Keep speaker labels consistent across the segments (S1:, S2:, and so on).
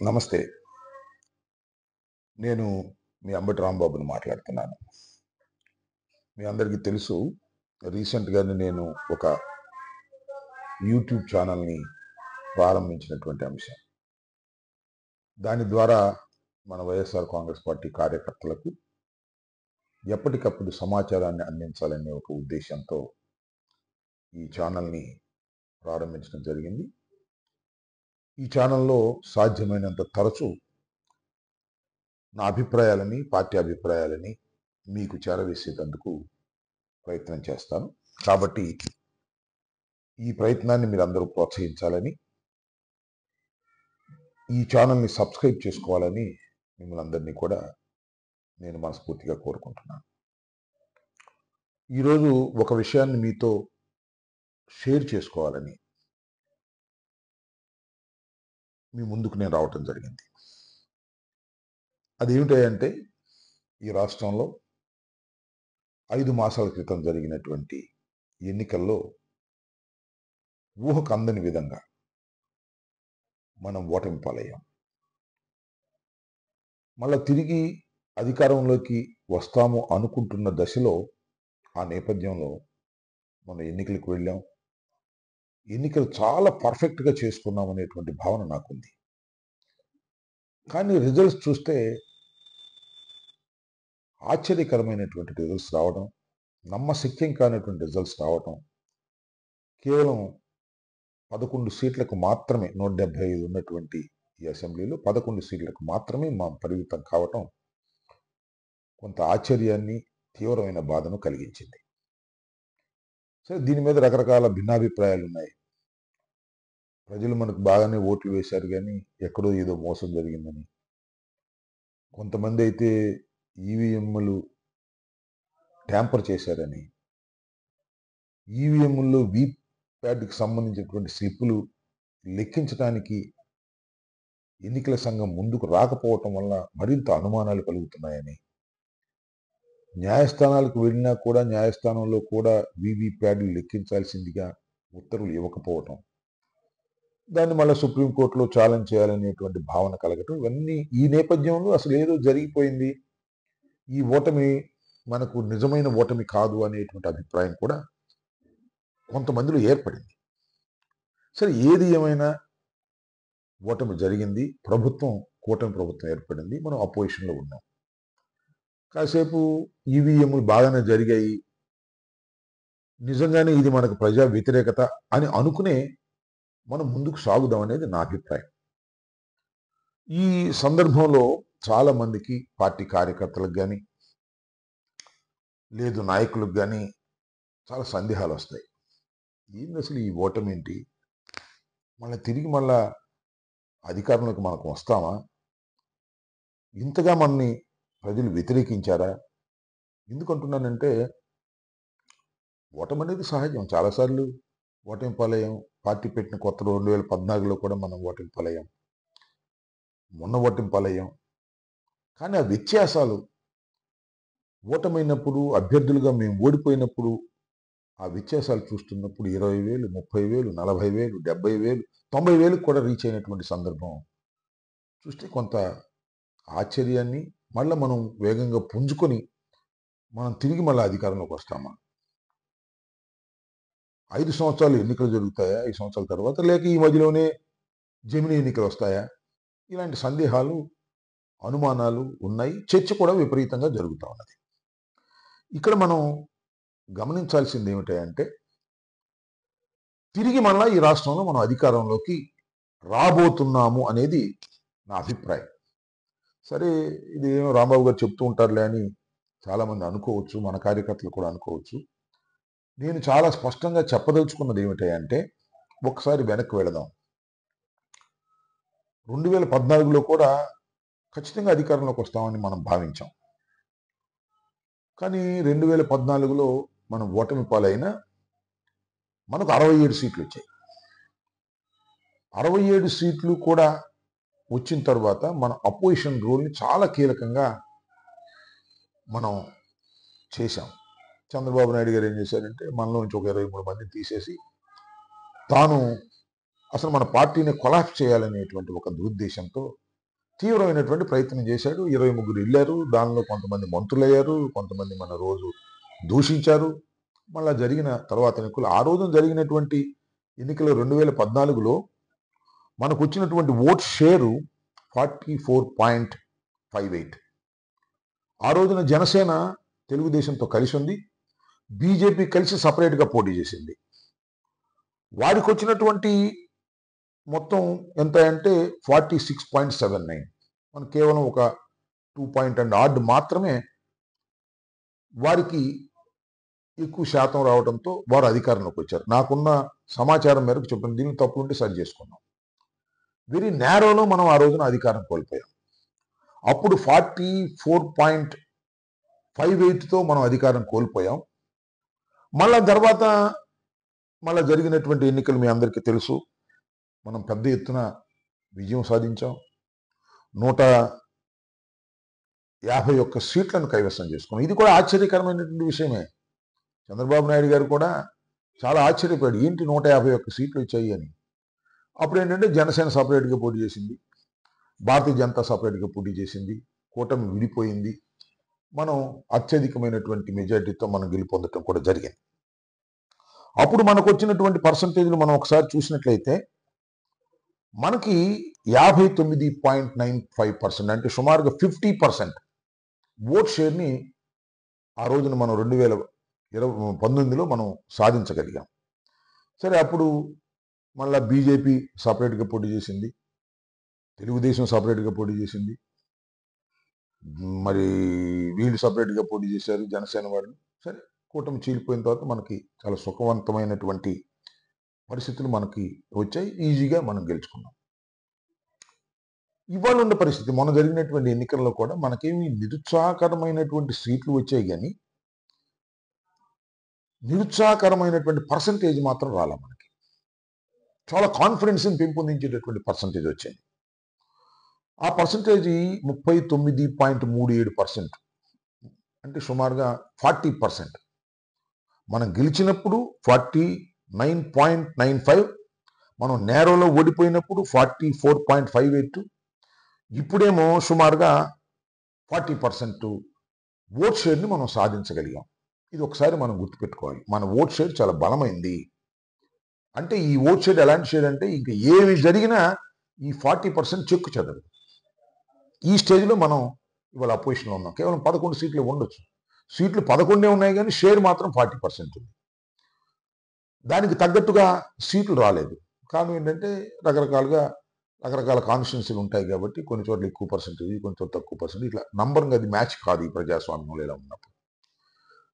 S1: నమస్తే. నేను మీ అంబటి రాంబాబుని మాట్లాడుతున్నాను. మీ అందరికీ తెలుసు, రీసెంట్‌గానే నేను ఒక యూట్యూబ్ ఛానెల్‌ని ప్రారంభించినటువంటి అంశం. దాని ద్వారా మన వైఎస్ఆర్ కాంగ్రెస్ పార్టీ కార్యకర్తలకు ఎప్పటికప్పుడు సమాచారాన్ని అందించాలనే ఒక ఉద్దేశ్యంతో ఈ ఛానెల్‌ని ప్రారంభించడం జరిగింది. ఈ ఛానెల్‌లో సాధ్యమైనంత తరచూ నా అభిప్రాయాలని, పార్టీ అభిప్రాయాలని మీకు చేరవేసేటందుకు ప్రయత్నం చేస్తాను. కాబట్టి ఈ ప్రయత్నాన్ని మీరందరూ ప్రోత్సహించాలని, ఈ ఛానల్‌ని సబ్స్క్రైబ్ చేసుకోవాలని మిమ్మల్ని అందరినీ కూడా నేను మనస్ఫూర్తిగా కోరుకుంటున్నాను. ఈరోజు ఒక విషయాన్ని మీతో షేర్ చేసుకోవాలని మీ ముందుకు నేను రావటం జరిగింది. అదేమిటంటే ఈ రాష్ట్రంలో 5 మాసాల క్రితం జరిగినటువంటి ఎన్నికల్లో ఊహకు అందని విధంగా మనం ఓటమి పాలయ్యాం. మళ్ళా తిరిగి అధికారంలోకి వస్తాము అనుకుంటున్న దశలో, ఆ నేపథ్యంలో మనం ఎన్నికలకు వెళ్ళాం. ఎన్నికలు చాలా పర్ఫెక్ట్‌గా చేసుకున్నాం అనేటువంటి భావన నాకుంది. కానీ రిజల్ట్స్ చూస్తే ఆశ్చర్యకరమైనటువంటి రిజల్ట్స్ రావడం, నమ్మశక్యం కానటువంటి రిజల్ట్స్ రావటం, కేవలం 11 సీట్లకు మాత్రమే 175 ఉన్నటువంటి ఈ అసెంబ్లీలో 11 సీట్లకు మాత్రమే మనం పరిమితం కావటం కొంత ఆశ్చర్యాన్ని, తీవ్రమైన బాధను కలిగించింది. సరే, దీని మీద రకరకాల భిన్నాభిప్రాయాలున్నాయి. ప్రజలు మనకు బాగానే ఓట్లు వేశారు గానీ, ఎక్కడో ఏదో మోసం జరిగిందని. కొంతమంది అయితే ఈవీఎంలు ట్యాంపర్ చేశారని, ఈవీఎంల్లో వీప్యాట్‌కి సంబంధించినటువంటి స్లిప్పులు లెక్కించడానికి ఎన్నికల సంఘం ముందుకు రాకపోవటం వల్ల మరింత అనుమానాలు కలుగుతున్నాయని, న్యాయస్థానాలకు వెళ్ళినా కూడా న్యాయస్థానంలో కూడా వీవీప్యాట్‌లు లెక్కించాల్సిందిగా ఉత్తర్వులు ఇవ్వకపోవటం, దాన్ని మళ్ళా సుప్రీంకోర్టులో ఛాలెంజ్ చేయాలనేటువంటి భావన కలగటం, ఇవన్నీ ఈ నేపథ్యంలో అసలు ఏదో జరిగిపోయింది, ఈ ఓటమి మనకు నిజమైన ఓటమి కాదు అనేటువంటి అభిప్రాయం కూడా కొంతమందిలో ఏర్పడింది. సరే, ఏది ఏమైనా ఓటమి జరిగింది. కూటమి ప్రభుత్వం ఏర్పడింది. మనం అపోజిషన్‌లో ఉన్నాం. కాసేపు ఈవీఎంలు బాగానే జరిగాయి, నిజంగానే ఇది మనకు ప్రజా వ్యతిరేకత అని అనుకునే మనం ముందుకు సాగుదాం అనేది నా అభిప్రాయం. ఈ సందర్భంలో చాలా మందికి, పార్టీ కార్యకర్తలకు గాని, లేదు నాయకులకు గాని చాలా సందేహాలొస్తాయి. ఏందసలు ఈ ఓటమేంటి? మళ్ళా అధికారంలోకి మనకు వస్తామా? ఇంతగా మనని ప్రజలు వ్యతిరేకించారా? ఎందుకంటున్నానంటే, ఓటమనేది సహజం. చాలా సార్లు ఓటమి పాలయ్యాం. పార్టీ పెట్టిన కొత్తలో 2014లో కూడా మనం ఓటమి పాలయ్యాం. మొన్న ఓటమి పాలయ్యాం. కానీ ఆ వ్యత్యాసాలు, ఓటమైనప్పుడు, అభ్యర్థులుగా మేము ఓడిపోయినప్పుడు ఆ వ్యత్యాసాలు చూస్తున్నప్పుడు 20,000, 30,000, 40,000, 70,000, 90,000కి కూడా రీచ్ అయినటువంటి సందర్భం చూస్తే కొంత ఆశ్చర్యాన్ని, మళ్ళా మనం వేగంగా పుంజుకొని మనం తిరిగి మళ్ళా అధికారంలోకి వస్తామా? 5 సంవత్సరాలు ఎన్నికలు జరుగుతాయా? 5 సంవత్సరాల తర్వాత? లేక ఈ మధ్యలోనే జమినీ ఎన్నికలు వస్తాయా? ఇలాంటి సందేహాలు, అనుమానాలు ఉన్నాయి. చర్చ కూడా విపరీతంగా జరుగుతా ఉన్నది. ఇక్కడ మనం గమనించాల్సింది ఏమిటంటే, తిరిగి మళ్ళా ఈ రాష్ట్రంలో మనం అధికారంలోకి రాబోతున్నాము అనేది నా అభిప్రాయం. సరే, ఇది ఏమో రాంబాబు గారు చెప్తూ ఉంటారులే అని చాలామంది అనుకోవచ్చు. మన కార్యకర్తలు కూడా అనుకోవచ్చు. నేను చాలా స్పష్టంగా చెప్పదలుచుకున్నది ఏమిటంటే, ఒకసారి వెనక్కి వెళదాం. 2014లో కూడా ఖచ్చితంగా అధికారంలోకి వస్తామని మనం భావించాం. కానీ 2014లో మనం ఓటమి పాలైనా మనకు 67 సీట్లు వచ్చాయి. 67 సీట్లు కూడా వచ్చిన తర్వాత మన అపోజిషన్ రోల్ని చాలా కీలకంగా మనం చేశాం. చంద్రబాబు నాయుడు గారు ఏం చేశారంటే, మనలో నుంచి ఒక 23 మందిని తీసేసి తాను అసలు మన పార్టీని కొలాప్స్ చేయాలనేటువంటి ఒక దురుద్దేశంతో తీవ్రమైనటువంటి ప్రయత్నం చేశాడు. 23 వెళ్ళారు. దానిలో కొంతమంది మంత్రులయ్యారు. కొంతమంది మన రోజు దూషించారు. మళ్ళా జరిగిన తర్వాత ఎన్నికలు ఆ రోజున జరిగినటువంటి ఎన్నికలు 2014లో మనకు వచ్చినటువంటి ఓట్ షేరు 44.58. ఆ రోజున జనసేన తెలుగుదేశంతో కలిసి ఉంది. బీజేపీ కలిసి సపరేట్గా పోటీ చేసింది. వారికి వచ్చినటువంటి మొత్తం ఎంత అంటే 46.79. మనం కేవలం ఒక 2 మాత్రమే వారికి ఎక్కువ శాతం రావడంతో వారు అధికారంలోకి వచ్చారు. నాకున్న సమాచారం మేరకు చెప్పిన దీన్ని తప్పు ఉంటే సరి చేసుకున్నాం. వెరీ నేరోలో మనం ఆ రోజున అధికారం కోల్పోయాం. అప్పుడు 44.58తో మనం అధికారం కోల్పోయాం. మళ్ళా తర్వాత మళ్ళా జరిగినటువంటి ఎన్నికలు మీ అందరికీ తెలుసు. మనం పెద్ద ఎత్తున విజయం సాధించాం. 151 సీట్లను కైవసం చేసుకున్నాం. ఇది కూడా ఆశ్చర్యకరమైనటువంటి విషయమే. చంద్రబాబు నాయుడు గారు కూడా చాలా ఆశ్చర్యపోయాడు. ఏంటి 151 సీట్లు వచ్చాయి అని. అప్పుడు ఏంటంటే జనసేన సపరేట్గా పోటీ చేసింది. భారతీయ జనతా సపరేట్గా పోటీ చేసింది. కూటమి విడిపోయింది. మనం అత్యధికమైనటువంటి మెజారిటీతో మనం గెలుపొందటం కూడా జరిగింది. అప్పుడు మనకు వచ్చినటువంటి పర్సంటేజ్లు మనం ఒకసారి చూసినట్లయితే మనకి 59.95% అంటే సుమారుగా 50% ఓట్ షేర్ని ఆ రోజున మనం 2019లో మనం సాధించగలిగాం. సరే, అప్పుడు మళ్ళా బీజేపీ సపరేట్గా పోటీ చేసింది. తెలుగుదేశం సపరేట్గా పోటీ చేసింది. మరి వీళ్ళు సపరేట్గా పోటీ చేశారు, జనసేన వాళ్ళు. సరే, కూటమి చీలిపోయిన తర్వాత మనకి చాలా సుఖవంతమైనటువంటి పరిస్థితులు మనకి వచ్చాయి. ఈజీగా మనం గెలుచుకున్నాం. ఇవాళ ఉన్న పరిస్థితి మొన్న జరిగినటువంటి ఎన్నికల్లో కూడా మనకేమి నిరుత్సాహకరమైనటువంటి సీట్లు వచ్చాయి, కానీ నిరుత్సాహకరమైనటువంటి పర్సంటేజ్ మాత్రం రాలా మనకి. చాలా కాన్ఫిడెన్స్ని పెంపొందించేటటువంటి పర్సంటేజ్ వచ్చింది. ఆ పర్సంటేజ్ 39.37%, అంటే సుమారుగా 40%. మనం గెలిచినప్పుడు 49.95, మనం నేరోలో ఓడిపోయినప్పుడు 44.58, ఇప్పుడేమో సుమారుగా 40% ఓట్ షేర్ని మనం సాధించగలిగాం. ఇది ఒకసారి మనం గుర్తుపెట్టుకోవాలి. మన ఓట్ షేర్ చాలా బలమైంది. అంటే ఈ ఓట్ షేర్ ఎలాంటి షేర్ అంటే ఇంకా ఏమి జరిగినా ఈ 40% చెక్కు చెదరదు. ఈ స్టేజ్లో మనం ఇవాళ అపోజిషన్లో ఉన్నాం. కేవలం 11 సీట్లు ఉండొచ్చు. సీట్లు 11 ఉన్నాయి, కానీ షేర్ మాత్రం 40% ఉంది. దానికి తగ్గట్టుగా సీట్లు రాలేదు. కారణం ఏంటంటే రకరకాల కాన్స్టిట్యున్సీలు ఉంటాయి కాబట్టి కొన్ని చోట్ల ఎక్కువ పర్సెంటేజ్, కొన్ని చోట్ల తక్కువ పర్సెంటేజ్, ఇట్లా నంబరింగ్ అది మ్యాచ్ కాదు ఈ ప్రజాస్వామ్యంలో ఇలా ఉన్నప్పుడు.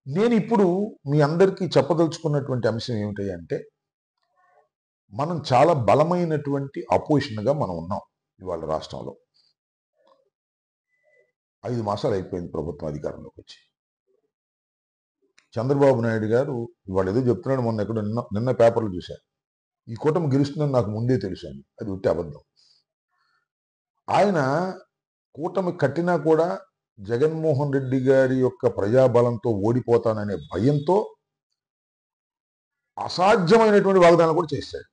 S1: నేను ఇప్పుడు మీ అందరికీ చెప్పదలుచుకున్నటువంటి అంశం ఏమిటి అంటే, మనం చాలా బలమైనటువంటి అపోజిషన్గా మనం ఉన్నాం ఇవాళ రాష్ట్రంలో. 5 మాసాలు అయిపోయింది ప్రభుత్వం అధికారంలోకి వచ్చి. చంద్రబాబు నాయుడు గారు ఇవాళ ఏదో చెప్తున్నాడు. మొన్న ఎక్కడో నిన్న పేపర్లు చూశాను. ఈ కూటమి గెలుస్తుందని నాకు ముందే తెలుసు అని. అది ఉట్టి అబద్ధం. ఆయన కూటమి కట్టినా కూడా జగన్మోహన్ రెడ్డి గారి యొక్క ప్రజాబలంతో ఓడిపోతాననే భయంతో అసాధ్యమైనటువంటి వాగ్దానాలు కూడా చేశాడు.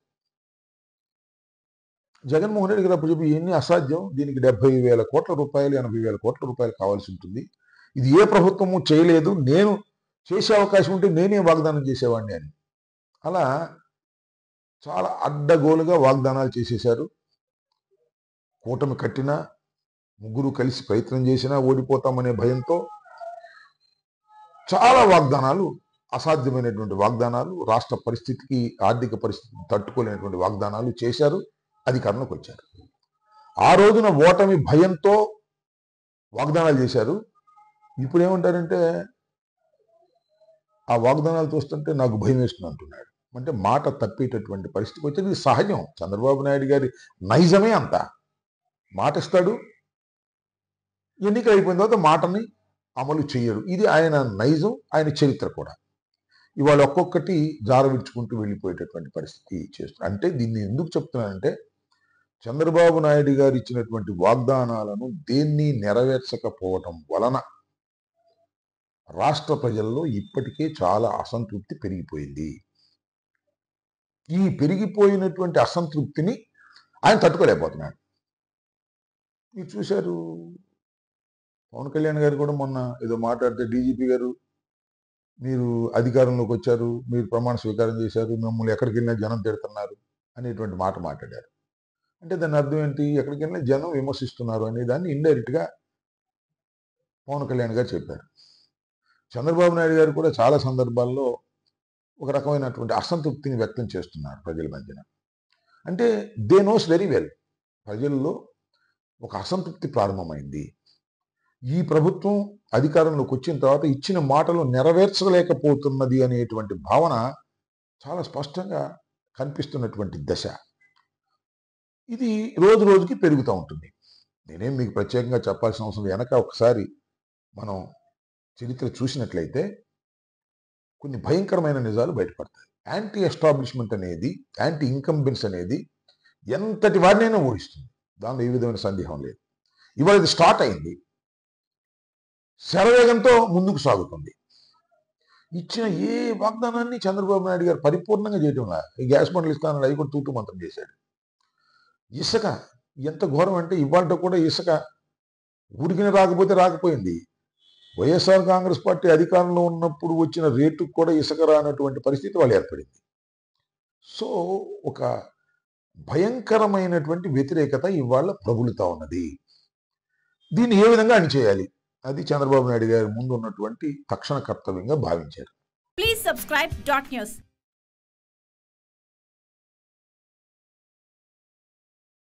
S1: జగన్మోహన్ రెడ్డి గారు అప్పుడు చెప్పి ఇవన్నీ అసాధ్యం, దీనికి 70,000 కోట్ల రూపాయలు 80,000 కోట్ల రూపాయలు కావాల్సి ఉంటుంది, ఇది ఏ ప్రభుత్వము చేయలేదు, నేను చేసే అవకాశం ఉంటే నేనే వాగ్దానం చేసేవాడిని అని. అలా చాలా అడ్డగోలుగా వాగ్దానాలు చేసేశారు. కూటమి కట్టినా, ముగ్గురు కలిసి ప్రయత్నం చేసినా ఓడిపోతామనే భయంతో చాలా వాగ్దానాలు, అసాధ్యమైనటువంటి వాగ్దానాలు, రాష్ట్ర పరిస్థితికి ఆర్థిక పరిస్థితికి తట్టుకోలేనటువంటి వాగ్దానాలు చేశారు. అధికారంలోకి వచ్చారు. ఆ రోజున ఓటమి భయంతో వాగ్దానాలు చేశారు. ఇప్పుడు ఏమంటారంటే ఆ వాగ్దానాలు చూస్తుంటే నాకు భయం వేస్తుంది అంటున్నాడు. అంటే మాట తప్పేటటువంటి పరిస్థితికి వచ్చేది. ఇది సహజం. చంద్రబాబు నాయుడు గారి నైజమే అంత. మాట ఇస్తాడు, ఎన్నిక అయిపోయిన తర్వాత మాటని అమలు చేయడు. ఇది ఆయన నైజం, ఆయన చరిత్ర కూడా. ఇవాళ ఒక్కొక్కటి జార విడుచుకుంటూ వెళ్ళిపోయేటటువంటి పరిస్థితి చేస్తుంది. అంటే దీన్ని ఎందుకు చెప్తున్నానంటే, చంద్రబాబు నాయుడు గారు ఇచ్చినటువంటి వాగ్దానాలను దేన్ని నెరవేర్చకపోవటం వలన రాష్ట్ర ప్రజల్లో ఇప్పటికే చాలా అసంతృప్తి పెరిగిపోయింది. ఈ పెరిగిపోయినటువంటి అసంతృప్తిని ఆయన తట్టుకోలేకపోతున్నాడు. మీరు చూశారు, పవన్ కళ్యాణ్ గారు కూడా మొన్న ఏదో మాట్లాడితే, డీజీపీ గారు మీరు అధికారంలోకి వచ్చారు, మీరు ప్రమాణ స్వీకారం చేశారు, మిమ్మల్ని ఎక్కడికి వెళ్ళినా జనం తిడుతున్నారు అనేటువంటి మాట మాట్లాడారు. అంటే దాని అర్థం ఏంటి? ఎక్కడికి వెళ్ళినా జనం విమర్శిస్తున్నారు అనే దాన్ని ఇండైరెక్ట్గా పవన్ కళ్యాణ్ గారు చెప్పారు. చంద్రబాబు నాయుడు గారు కూడా చాలా సందర్భాల్లో ఒక రకమైనటువంటి అసంతృప్తిని వ్యక్తం చేస్తున్నారు ప్రజల మధ్యన. అంటే దే నోస్ వెరీ వెల్, ప్రజల్లో ఒక అసంతృప్తి ప్రారంభమైంది. ఈ ప్రభుత్వం అధికారంలోకి వచ్చిన తర్వాత ఇచ్చిన మాటలు నెరవేర్చలేకపోతున్నది అనేటువంటి భావన చాలా స్పష్టంగా కనిపిస్తున్నటువంటి దశ. ఇది రోజు రోజుకి పెరుగుతూ ఉంటుంది. నేనేం మీకు ప్రత్యేకంగా చెప్పాల్సిన అవసరం వెనక ఒకసారి మనం చరిత్ర చూసినట్లయితే కొన్ని భయంకరమైన నిజాలు బయటపడతాయి. యాంటీ ఎస్టాబ్లిష్మెంట్ అనేది, యాంటీ ఇన్కంబెన్స్ అనేది ఎంతటి వాడినైనా ఓడిస్తుంది, దానిలో ఏ విధమైన సందేహం లేదు. ఇవాళ ఇది స్టార్ట్ అయింది, శరవేగంతో ముందుకు సాగుతుంది. ఇచ్చిన ఏ వాగ్దానాన్ని చంద్రబాబు నాయుడు గారు పరిపూర్ణంగా చేయటంలా. ఈ గ్యాస్ బండ్లు ఇస్తానని అవి కూడా తూతు మంత్రం చేశాడు. ఇసుక ఎంత ఘోరం అంటే, ఇవాళ కూడా ఇసుక ఊరికినే రాకపోతే రాకపోయింది. వైఎస్ఆర్ కాంగ్రెస్ పార్టీ అధికారంలో ఉన్నప్పుడు వచ్చిన రేటుకు కూడా ఇసుక రానటువంటి పరిస్థితి వాళ్ళు ఏర్పడింది. సో ఒక భయంకరమైనటువంటి వ్యతిరేకత ఇవాళ ప్రబలుతా ఉన్నది. దీన్ని ఏ విధంగా అణిచేయాలి, అది చంద్రబాబు నాయుడు గారి ముందు ఉన్నటువంటి తక్షణ కర్తవ్యంగా భావించారు.
S2: Please subscribe dot news.